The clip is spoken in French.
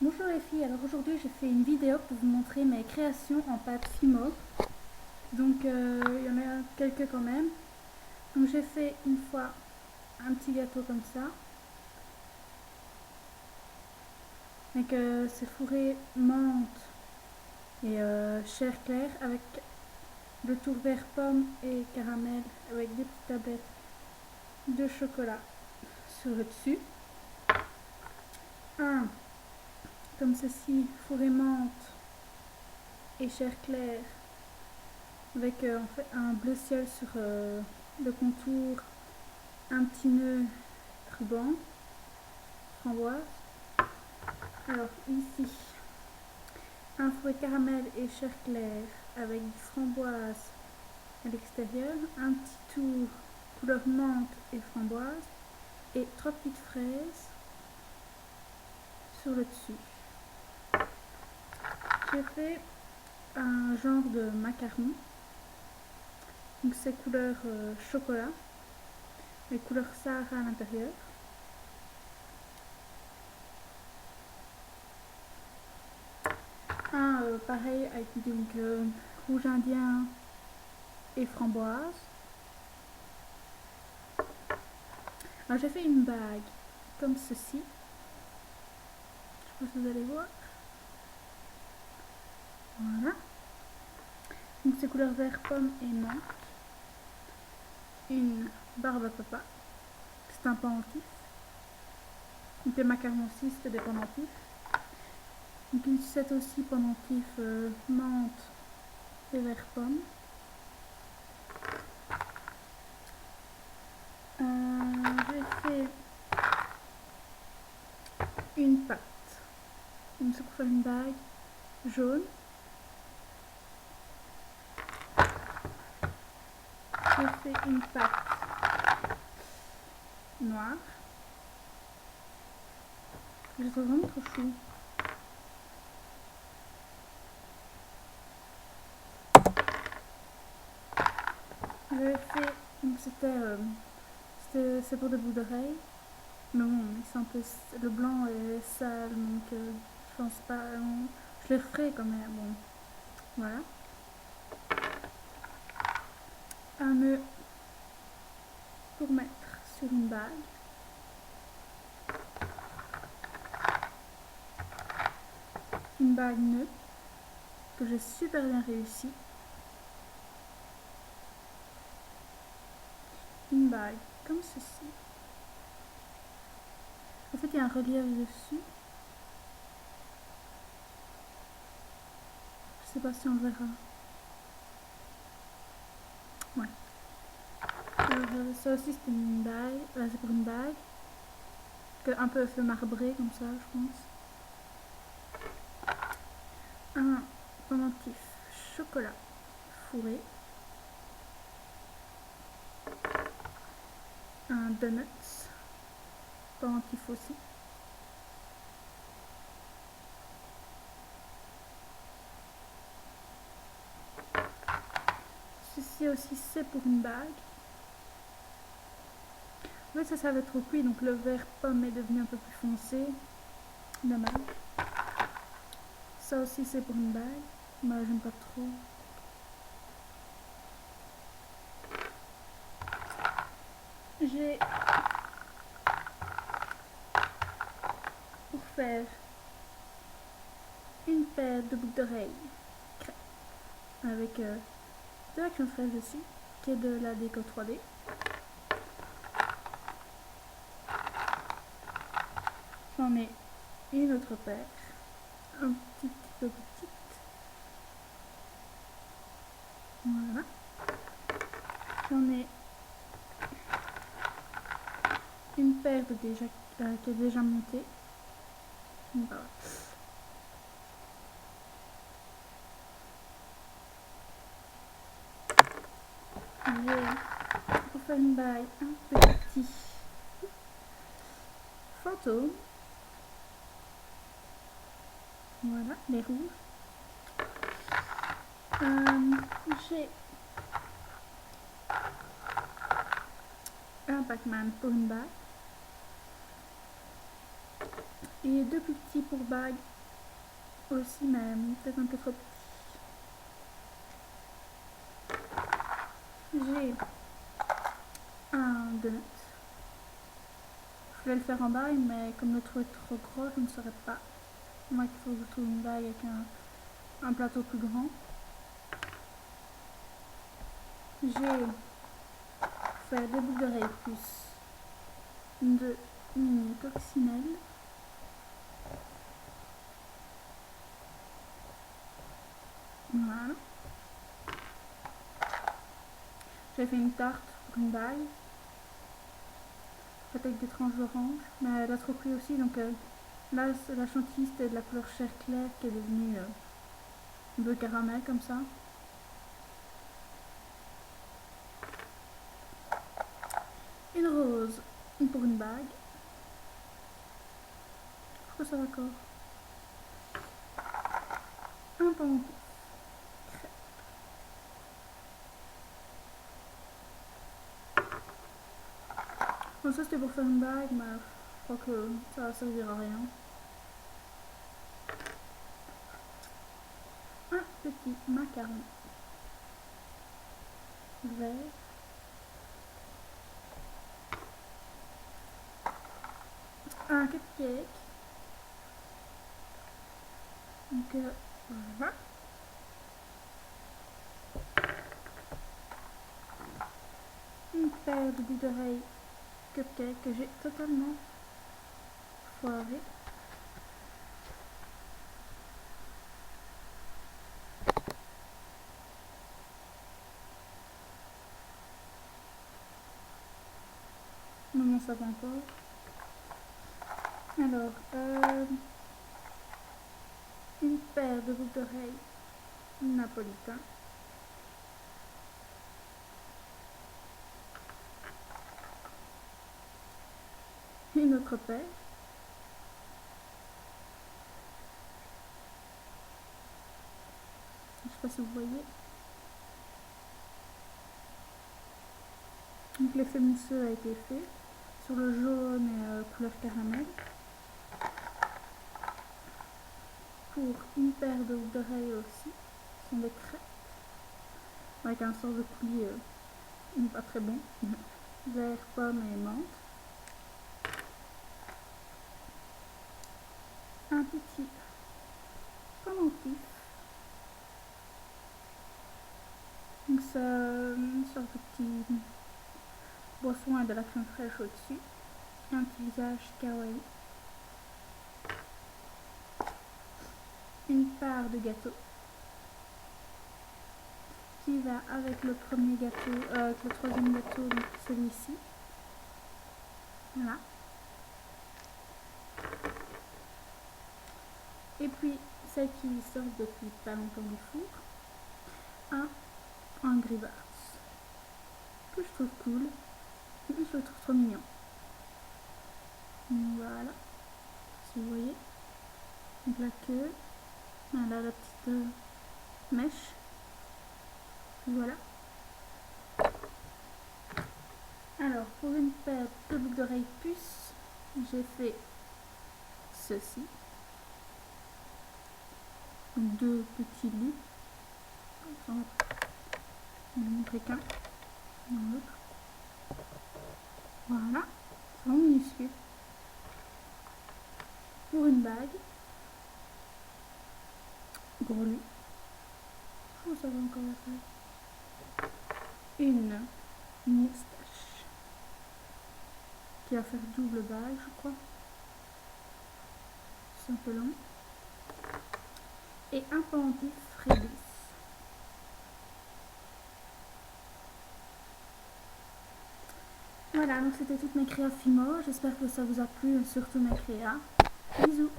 Bonjour les filles, alors aujourd'hui j'ai fait une vidéo pour vous montrer mes créations en pâte Fimo. Donc il y en a quelques quand même. Donc j'ai fait une fois un petit gâteau comme ça. Donc c'est fourré menthe et chair claire avec le tour vert pomme et caramel avec des petites tablettes de chocolat sur le dessus. Un comme ceci, fourré menthe et chair claire avec en fait un bleu ciel sur le contour, un petit nœud ruban, framboise. Alors ici, un fourré caramel et chair claire avec du framboise à l'extérieur, un petit tour couleur menthe et framboise et 3 petites fraises sur le dessus. J'ai fait un genre de macaron, donc c'est couleur chocolat, et couleur Sahara à l'intérieur. Un pareil avec donc rouge indien et framboise. Alors j'ai fait une bague comme ceci. Je pense que vous allez voir. Voilà. Donc c'est couleur vert pomme et menthe. Une barbe à papa. C'est un pendentif. Donc les macarons aussi c'était des pendentifs. Donc une sucette aussi pendentif menthe et vert pomme. J'ai fait une pâte. Donc c'est pour faire une bague jaune. J'ai fait une pâte noire. Je trouve vraiment trop chou. J'avais fait, donc c'est pour des bouts d'oreilles, mais bon, c'est un peu, le blanc est sale, donc je pense pas, je les referai quand même, bon, voilà. Un nœud pour mettre sur une bague. Une bague nœud que j'ai super bien réussi. Une bague comme ceci. En fait, il y a un relief dessus. Je sais pas si on le verra. Ouais. Alors, ça aussi, c'était une bague. C'est pour une bague. Un peu fait marbrer comme ça, je pense. Un pendentif chocolat fourré. Un donuts pendentif aussi. Ceci aussi c'est pour une bague. En fait ça va être trop cuit, donc le vert pomme est devenu un peu plus foncé. Dommage. Ça aussi c'est pour une bague. Moi j'aime pas trop. J'ai pour faire une paire de boucles d'oreilles avec de la crème fraîche dessus, qui est de la déco 3D. J'en ai une autre paire, un petit peu petite. Voilà. J'en ai une paire de déjà, qui est déjà montée. Voilà. J'ai pour faire une bague un petit fantôme. Voilà, les rouges. J'ai un Pac-Man pour une bague. Et deux plus petits pour bague aussi, mais peut-être un peu trop petits. J'ai un donut. Je voulais le faire en bague, mais comme le trou est trop gros, je ne saurais pas. Moi, il faut que je trouve une bague avec un plateau plus grand. J'ai fait des boucles d'oreilles plus de mini coccinelle. Voilà. J'ai fait une tarte pour une bague. Faite avec des tranches d'orange. Mais elle a trop pris aussi, donc là, la chantilly c'était de la couleur chair claire qui est devenue bleu caramel comme ça. Une rose pour une bague. Je trouve ça d'accord. Un pendentif. Bon, ça c'était pour faire une bague, mais je crois que ça va servir à rien. Un petit macaron vert. Un cupcake. Donc voilà. Une paire de boucles d'oreilles cupcake que j'ai totalement foiré. Non, ça va encore. Alors, une paire de boucles d'oreilles napolitain. Une autre paire. Je ne sais pas si vous voyez. Donc l'effet mousseux a été fait sur le jaune et couleur caramel. Pour une paire de boucles d'oreilles aussi, ce sont des crêpes avec un sort de coulis pas très bon, vert, pomme et menthe. Un petit pendentif. Donc ça, une sorte de petit boisson avec de la crème fraîche au-dessus. Et un petit visage kawaii. Une part de gâteau qui va avec le premier gâteau, avec le troisième gâteau, donc celui-ci. Voilà. Et puis celle qui sort depuis pas longtemps du four, un Angry Birds que je trouve cool, et je le trouve trop mignon. Voilà, si vous voyez. Donc la queue, là la petite mèche. Voilà. Alors pour une paire de boucles d'oreilles puce, j'ai fait ceci. Deux petits lus. Je vais en montrer qu'un dans l'autre. Voilà, c'est vraiment minuscule. Pour une bague, gros lu. Je trouve ça va encore la taille. Une moustache qui va faire double bague, je crois. C'est un peu long. Et un pendentif Frédis. Voilà, donc c'était toutes mes créas Fimo. J'espère que ça vous a plu, surtout mes créas. Bisous!